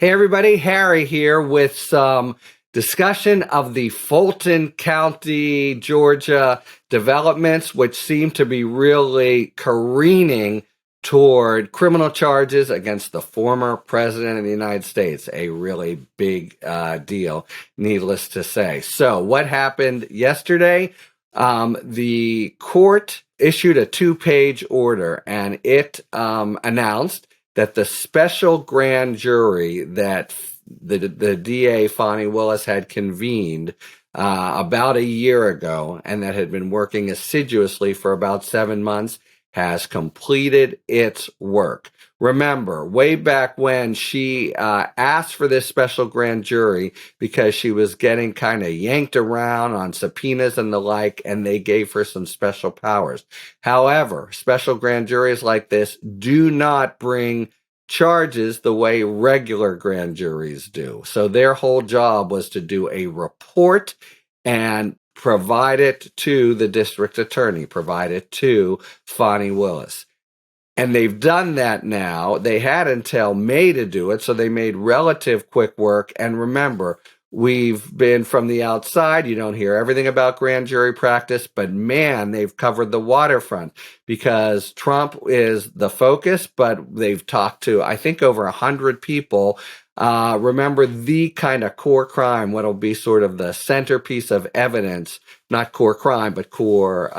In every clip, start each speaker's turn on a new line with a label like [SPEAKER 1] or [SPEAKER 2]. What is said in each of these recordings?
[SPEAKER 1] Hey everybody, Harry here with some discussion of the Fulton County, Georgia developments, which seem to be really careening toward criminal charges against the former president of the United States. A really big deal, needless to say. So what happened yesterday? The court issued a 2-page order, and it announced that the special grand jury that the DA, Fani Willis, had convened about a year ago and that had been working assiduously for about 7 months has completed its work. Remember, way back when she asked for this special grand jury because she was getting kind of yanked around on subpoenas and the like, and they gave her some special powers. However, special grand juries like this do not bring charges the way regular grand juries do. So their whole job was to do a report and provide it to the district attorney, provide it to Fani Willis. And they've done that now. They had until May to do it, so they made relative quick work. And remember, we've been from the outside. You don't hear everything about grand jury practice, but man, they've covered the waterfront because Trump is the focus, but they've talked to, I think, over 100 people. Remember, the kind of core crime, what'll be sort of the centerpiece of evidence, not core crime, but core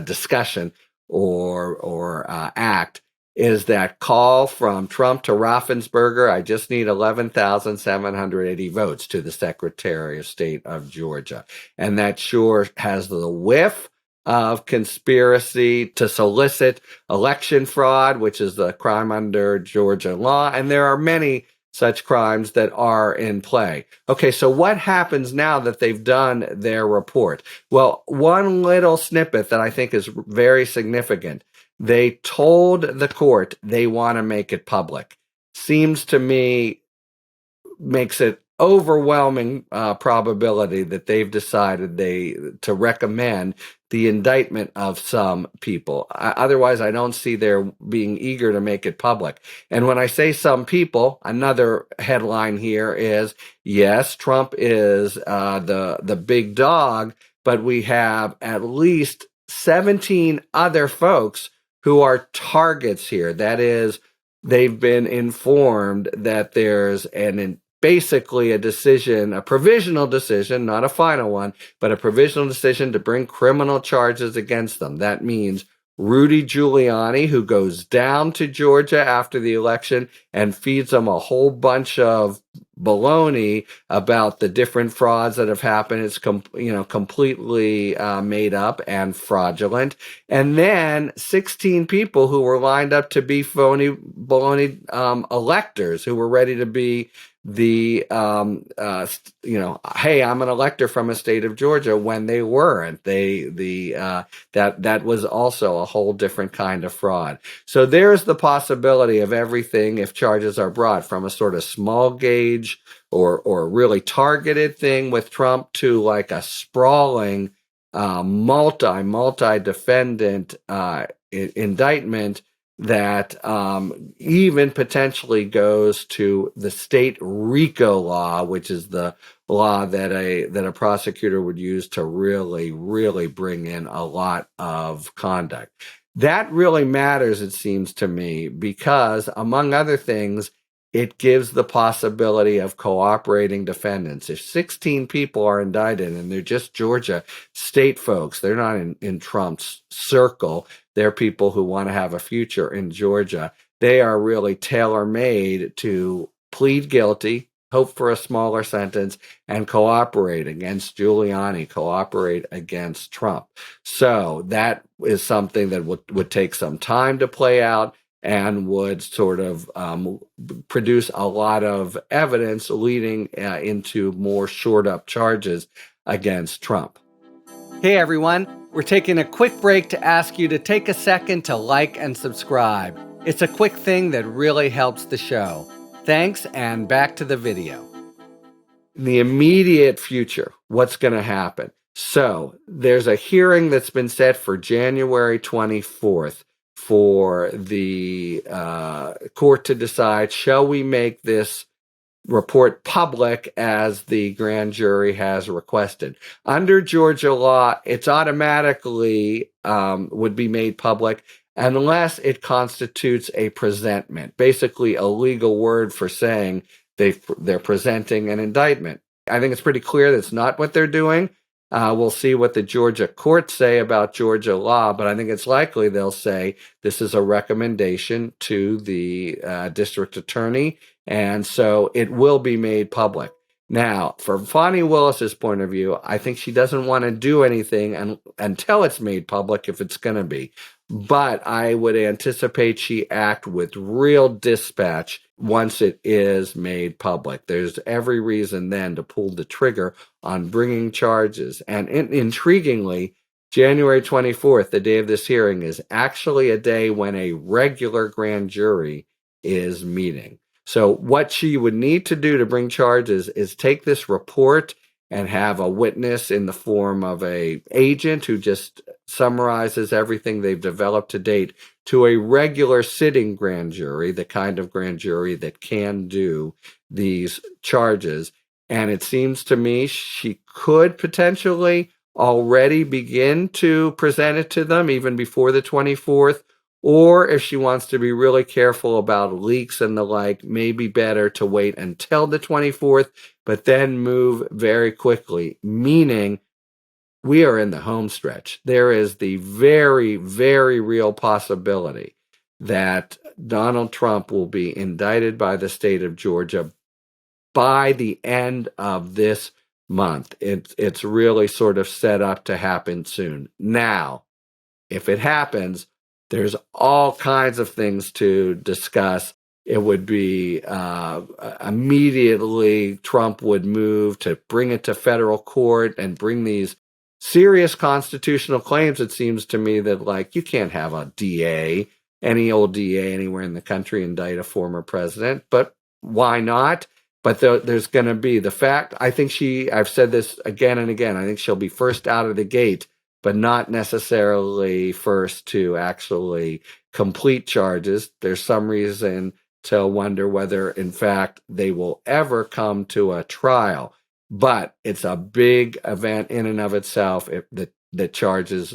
[SPEAKER 1] discussion or act, is that call from Trump to Raffensperger, I just need 11,780 votes, to the Secretary of State of Georgia. And that sure has the whiff of conspiracy to solicit election fraud, which is the crime under Georgia law. And there are many such crimes that are in play. Okay, so what happens now that they've done their report? Well, one little snippet that I think is very significant. They told the court they want to make it public. Seems to me makes it overwhelming probability that they've decided to recommend the indictment of some people. Otherwise, I don't see their being eager to make it public. And when I say some people, another headline here is, yes, Trump is the big dog, but we have at least 17 other folks who are targets here. That is, they've been informed that there's basically a decision, a provisional decision, not a final one, but a provisional decision to bring criminal charges against them. That means Rudy Giuliani, who goes down to Georgia after the election and feeds them a whole bunch of baloney about the different frauds that have happened. It's completely made up and fraudulent. And then 16 people who were lined up to be phony baloney electors, who were ready to be the hey, I'm an elector from a state of Georgia, when they weren't. That was also a whole different kind of fraud. So there's the possibility of everything, if charges are brought, from a sort of small gauge or really targeted thing with Trump to like a sprawling multi defendant indictment that even potentially goes to the state RICO law, which is the law that a prosecutor would use to really bring in a lot of conduct. That really matters, it seems to me, because among other things, it gives the possibility of cooperating defendants. If 16 people are indicted and they're just Georgia state folks, they're not in Trump's circle, they're people who want to have a future in Georgia, they are really tailor-made to plead guilty, hope for a smaller sentence, and cooperate against Giuliani, cooperate against Trump. So that is something that would take some time to play out and would sort of produce a lot of evidence leading into more shored-up charges against Trump. Hey everyone, we're taking a quick break to ask you to take a second to like and subscribe. It's a quick thing that really helps the show. Thanks, and back to the video. In the immediate future, what's going to happen? So there's a hearing that's been set for January 24th for the court to decide, shall we make this report public as the grand jury has requested. Under Georgia law, it's automatically would be made public unless it constitutes a presentment, basically a legal word for saying they're presenting an indictment. I think it's pretty clear that's not what they're doing. We'll see what the Georgia courts say about Georgia law, but I think it's likely they'll say this is a recommendation to the district attorney, and so it will be made public. Now, from Fani Willis's point of view, I think she doesn't want to do anything until it's made public if it's going to be. But I would anticipate she act with real dispatch once it is made public. There's every reason then to pull the trigger on bringing charges. And intriguingly, January 24th, the day of this hearing, is actually a day when a regular grand jury is meeting. So what she would need to do to bring charges is take this report and have a witness in the form of an agent who just summarizes everything they've developed to date to a regular sitting grand jury, the kind of grand jury that can do these charges. And it seems to me she could potentially already begin to present it to them even before the 24th. Or if she wants to be really careful about leaks and the like, maybe better to wait until the 24th, but then move very quickly, meaning we are in the home stretch. There is the very, very real possibility that Donald Trump will be indicted by the state of Georgia by the end of this month. It's really sort of set up to happen soon. Now, if it happens, there's all kinds of things to discuss. It would be immediately Trump would move to bring it to federal court and bring these serious constitutional claims. It seems to me that, like, you can't have a DA, any old DA anywhere in the country, indict a former president, but why not? But there's going to be the fact, I've said this again and again, I think she'll be first out of the gate, but not necessarily first to actually complete charges. There's some reason to wonder whether, in fact, they will ever come to a trial. But it's a big event in and of itself if the charges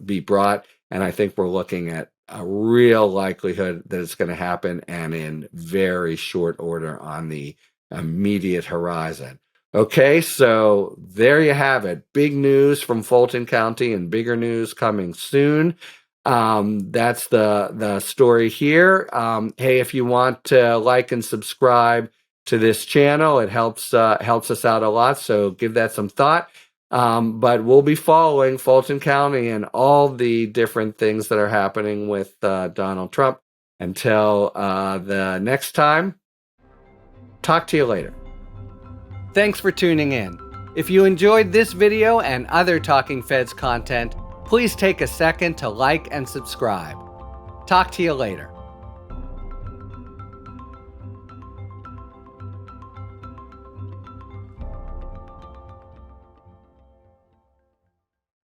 [SPEAKER 1] be brought. And I think we're looking at a real likelihood that it's going to happen, and in very short order on the immediate horizon. Okay, so there you have it. Big news from Fulton County and bigger news coming soon. That's the story here. Hey, if you want to like and subscribe to this channel, it helps us out a lot, so give that some thought. But we'll be following Fulton County and all the different things that are happening with Donald Trump. Until the next time, talk to you later. Thanks for tuning in. If you enjoyed this video and other Talking Feds content, please take a second to like and subscribe. Talk to you later.